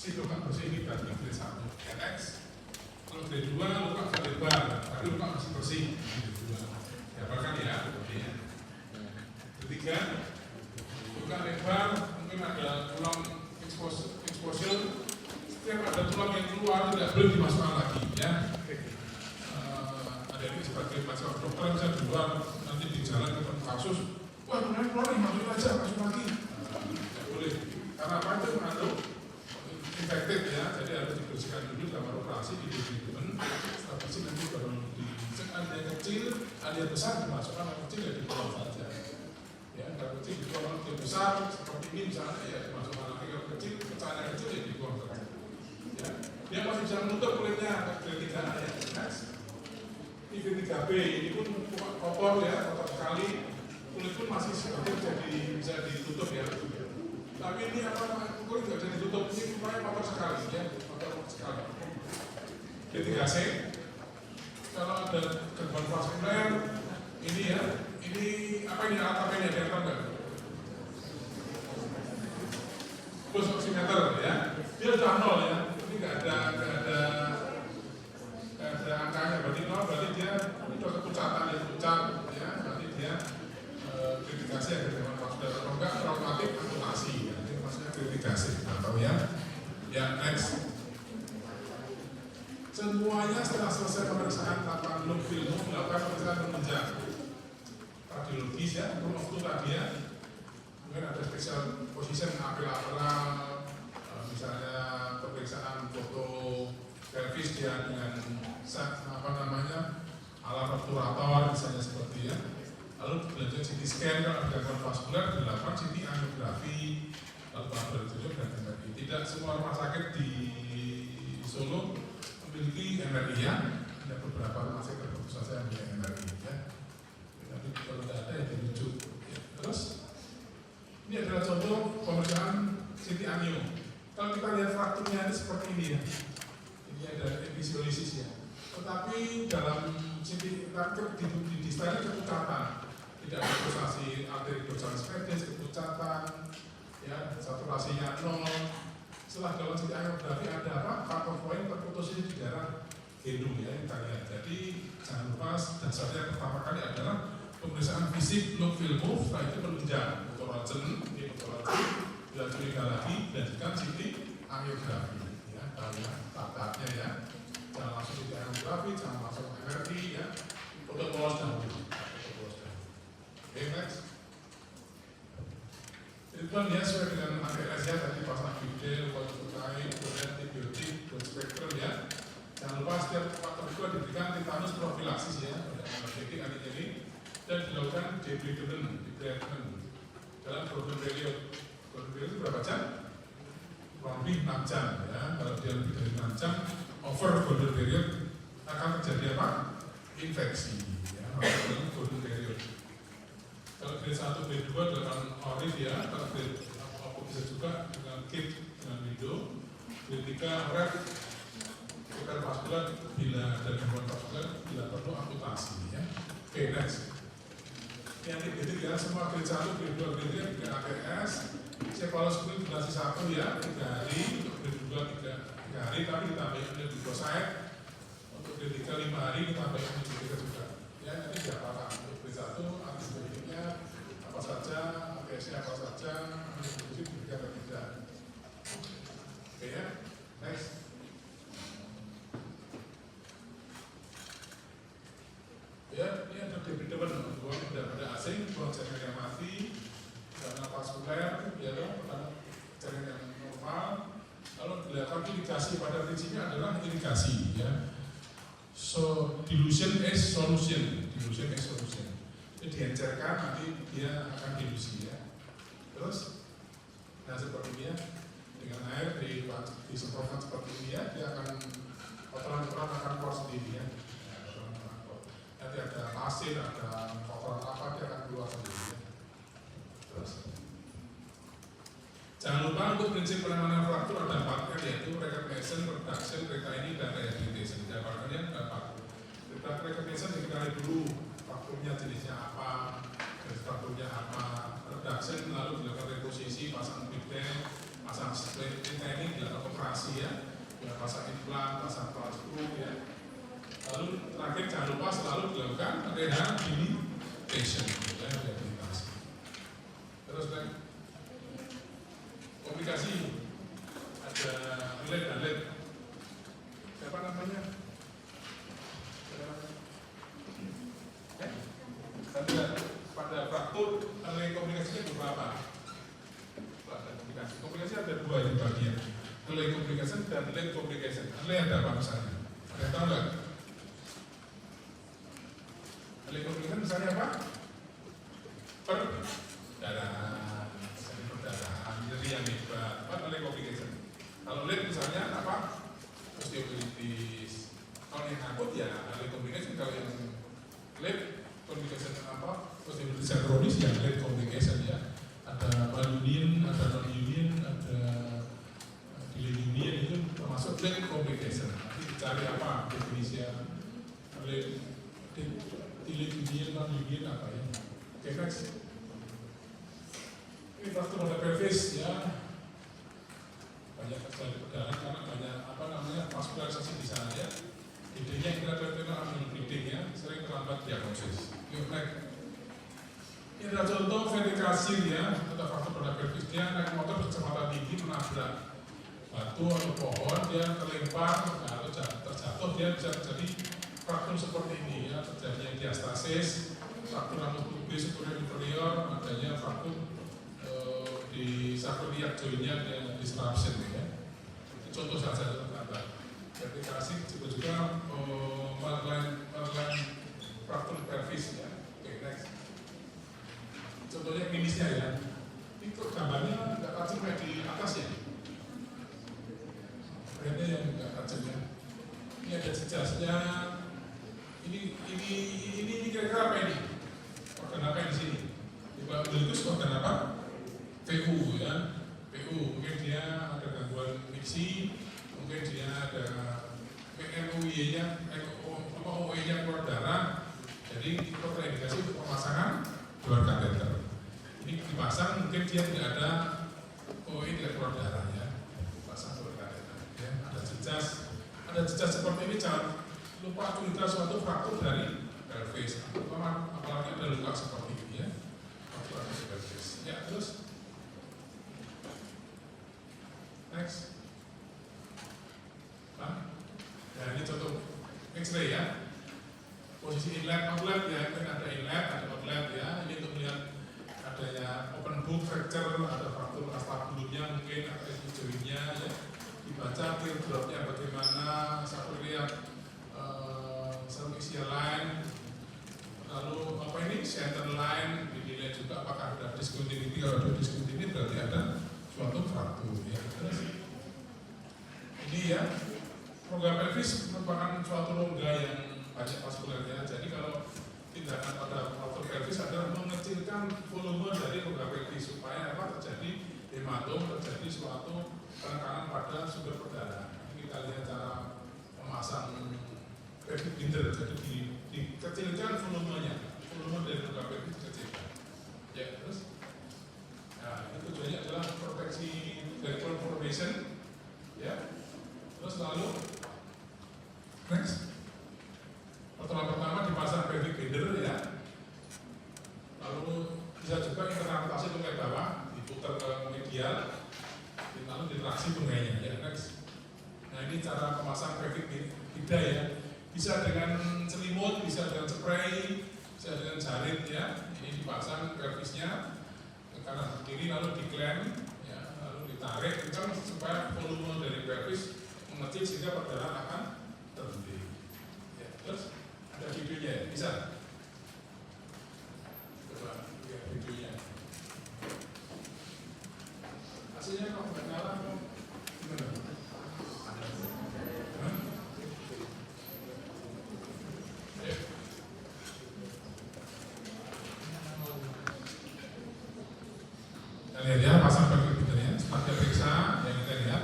si luka bersih ini berarti grade 1 NX. Kalau grade 2 luka agak lebar, tapi luka masih bersih grade 2. Dapatkan ya, ya. Ketiga, luka lebar mungkin ada tulang exposure. Setiap ada tulang yang keluar tidak boleh dimasukkan lagi ya. Ada ini sebagai masalah dokter bisa di luar nanti di jalan ketemu kasus, wah kemudian keluar nih masukin aja masuk lagi. Tidak boleh karena apa itu mengandung infektif ya, jadi harus dibersihkan dulu kamar operasi di treatment. Setelah bersih nanti baru dicek ada yang kecil, ada yang besar dimasukkan, yang kecil ya dibuang saja. Ya, kalau kecil dibuang, yang besar seperti ini misalnya ya dimasukkan lagi, kalau kecil pecahan yang kecil ya dibuang saja. Ya, dia masih bisa menutup kulitnya grade 3 ya. Ini grade 3B ini pun kotor ya, kotor sekali, kulit pun masih seperti bisa ditutup ya. Tapi ini apa kulit nggak bisa ditutup, ini kupanya kotor sekali ya, kotor sekali. Grade 3C, kalau ada gangguan vaskuler, ini ya, ini apa ini alat apa ini ada nggak? Pulse oximeter ya, dia sudah 0 ya, ini nggak ada angkanya, berarti 0 berarti dia ini sudah kepucatan ya, pucat ya, berarti dia kritikasi ada gangguan vaskuler atau enggak traumatik amputasi ya, ini maksudnya kritikasi atau ya. Ya next. Semuanya setelah selesai pemeriksaan lakukan look film, melakukan pemeriksaan penunjang radiologis ya, untuk tadi ya. Mungkin ada special position apel-apelan, misalnya pemeriksaan foto pelvis dia dengan apa namanya alat obturator misalnya seperti ya. Lalu belajar CT scan kalau ada gangguan vaskuler dilakukan CT angiografi, lalu laboratorium dan MRI. Tidak semua rumah sakit di Solo memiliki MRI ya. Ada beberapa rumah sakit tertentu saja yang memiliki MRI ya. Tapi kalau tidak ada ya dirujuk. Ya. Terus ini adalah contoh pemeriksaan CT angio. Kalau kita lihat frakturnya ini seperti ini ya. Ini ada episiolisis ya. Tetapi dalam CT di distal kepucatan, tidak ada pulsasi arteri dorsal pedis, kepucatan, ya saturasinya 0. Setelah dalam CT angiografi ada apa? Faktor poin terputus di daerah genum ya kita lihat. Jadi jangan lupa dasarnya pertama kali adalah pemeriksaan fisik look feel move, setelah itu penunjang fotoragen, bila curiga lagi dilanjutkan CT angiografi ya, kalian tahap-tahapnya ya. Jangan langsung CT angiografi, jangan langsung MRI ya, foto polos dahulu. Oke, next. Treatment ya sesuai dengan APS ya, tadi pasang bidel, konsultai, kemudian antibiotik, broad spectrum ya. Jangan lupa setiap faktor itu diberikan tetanus profilaksis ya, jadi ini dan dilakukan debridement dalam golden period. Golden period itu berapa jam? Kurang lebih 6 jam ya. Kalau dia lebih dari 6 jam, over golden period akan terjadi apa? Infeksi ya, dalam golden period. Kalau grade 1, grade 2 dengan ORIF ya, kalau grade apa bisa juga dengan kit dengan window. Grade 3 ref vaskuler bila ada gangguan vaskuler bila perlu amputasi ya. Oke, next. Yang itu ya semua grade 1, grade 2, grade 3 APS. Cephaloscopy durasi 1 ya 3 hari, untuk grade 2 3 hari, tapi ditambahin glucoside. Untuk grade 3 5 hari ditambahin antibiotika juga. Ya nanti diapakan untuk grade 1 antibiotiknya apa saja, APS-nya apa saja, antibiotik diberikan atau tidak. Oke ya, next. Ya, ini ada debridement, buang benda-benda asing, buang jaringan yang mati, karena vaskuler, ya jaringan yang normal. Lalu dilakukan irigasi, pada prinsipnya adalah irigasi, ya. So dilution is solution, Jadi diencerkan nanti dia akan dilusi, ya. Terus, nah seperti ini ya, dengan air disemprotkan seperti ini ya, dia akan kotoran-kotoran akan keluar sendiri ya. Nanti ada pasir, ada kotoran apa, dia akan keluar sendiri. Terus, jangan lupa untuk prinsip penanganan fraktur ada 4 yaitu recognition, reduction, retaining, dan rehabilitation. Jawabannya ada 4. Recognition diketahui dulu frakturnya jenisnya apa, jenis frakturnya apa. Reduction lalu dilakukan reposisi, pasang bidel, pasang split, retaining dilakukan operasi. operasi ya, pasang implan, pasang plastik ya. Lalu terakhir jangan lupa selalu dilakukan rehabilitation ya, rehabilitasi. Terus kan komplikasi ada relate dan late. Siapa namanya? Pada fraktur ada komplikasinya beberapa. Komplikasi ada dua yang bagian, early complication dan late complication. Early ada apa misalnya? Ada yang tahu nggak? Early complication misalnya apa? Perdarahan, nyeri yang hebat. Apa early complication? Kalau late misalnya apa? Osteoartritis. Kalau yang akut ya early complication. Kalau yang late complication apa? Osteoartritis kronis ya late complication ya. Ada union, ada non-union, ada delay union, itu termasuk late complication. Nanti dicari apa definisinya delay union, non-union apa ya. Oke, next. Ini fraktur pada pelvis ya, banyak terjadi perdana karena banyak apa namanya vaskularisasi di sana ya. Idenya intraperitoneal amnion bleeding ya, sering terlambat diagnosis. Yuk, next. Ini adalah contoh vertikasi ya, ada fraktur pada pelvisnya, naik motor kecepatan tinggi menabrak batu atau pohon, dia terlempar atau terjatuh, dia bisa terjadi fraktur seperti ini ya, terjadinya diastasis, fraktur rambut pubis superior inferior, adanya fraktur di sacroiliac jointnya dengan disruption ya. Itu contoh saja terkata. Vertikasi juga Marline fraktur pelvis ya. Oke, next. Contohnya klinisnya ya, itu gambarnya nggak tajam kayak di atas ya, ini yang nggak tajam ya. Ini ada jejasnya. Ini kira-kira apa ini? Organ apa yang di sini? Umbilikus organ apa? PU ya, PU. Mungkin dia ada gangguan miksi, mungkin dia ada PNUI-nya, OE-nya keluar darah. Jadi itu terindikasi untuk pemasangan keluar kateter. Ini dipasang mungkin dia tidak ada OI tidak keluar darah ya, pasang keluar kateter. Ya, ada jejak seperti ini, jangan lupa curiga suatu fraktur dari pelvis. Apalagi ada luka seperti ini ya, fraktur dari pelvis. Ya terus, next. Nah ini contoh X-ray ya. Posisi inlet, outlet ya, kan ada inlet, ada outlet ya. Ini untuk melihat adanya open book fracture, ada fraktur acetabularnya, mungkin ada jointnya ya. Dibaca teardropnya bagaimana, sacroiliac cervical line, lalu apa ini center line, dinilai juga apakah ada discontinuity. Kalau ada discontinuity berarti ada suatu fraktur ya. Terus ini ya, rongga pelvis merupakan suatu rongga yang banyak vaskulernya. Jadi kalau tindakan pada fraktur pelvis adalah mengecilkan volume dari rongga pelvis supaya apa terjadi hematom, terjadi suatu penekanan pada sumber perdarahan. Kita lihat cara memasang pelvic binder, jadi dikecilkan volumenya, volume dari rongga pelvis dikecilkan. Ya terus, nah itu tujuannya adalah proteksi dari conformation, ya. Terus lalu, next. Pertolongan pertama dipasang pelvic binder ya, lalu bisa juga internalisasi tungkai bawah, diputar ke medial, lalu ditraksi tungainya ya. Next. Nah ini cara memasang pelvic binder ya, bisa dengan selimut, bisa dengan spray, bisa dengan jarit ya. Ini dipasang pelvisnya ke kanan ke kiri, lalu diklem ya, lalu ditarik kencang supaya volume dari pelvis mengecil sehingga perdarahan akan terhenti. Ya, terus ada videonya ya, bisa.